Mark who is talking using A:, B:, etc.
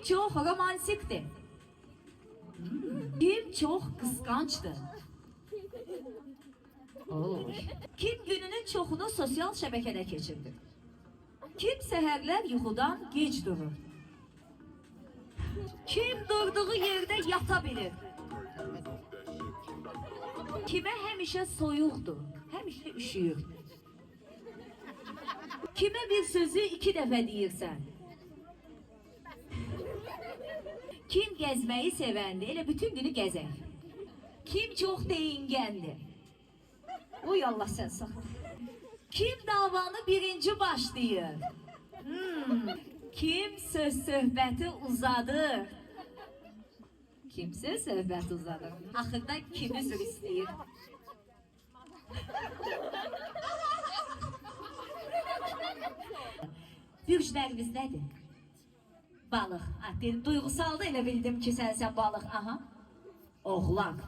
A: çok romantikdir? Kim çok kıskançdır? Kim gününün çoxunu sosial şəbəkədə keçirdi? Kim səhərlər yuxudan gec durur? Kim durduğu yerde yata bilir? Kime həmişə soyuqdur, həmişə üşüyür? Kime bir sözü 2 dəfə deyirsən? Kim gezmeyi sevəndir, elə bütün günü gəzər? Kim çox deyingəndir? Uy Allah sən sağ ol. Kim davanı birinci başlayır? Kim söhbəti uzadır? Kim söhbəti uzadır? Axırda kim üzr istəyir? Bürclərimiz nədir? Balıq. Dedim, duyğusalda elə bildim ki, sən balıq. Aha. Oğlak.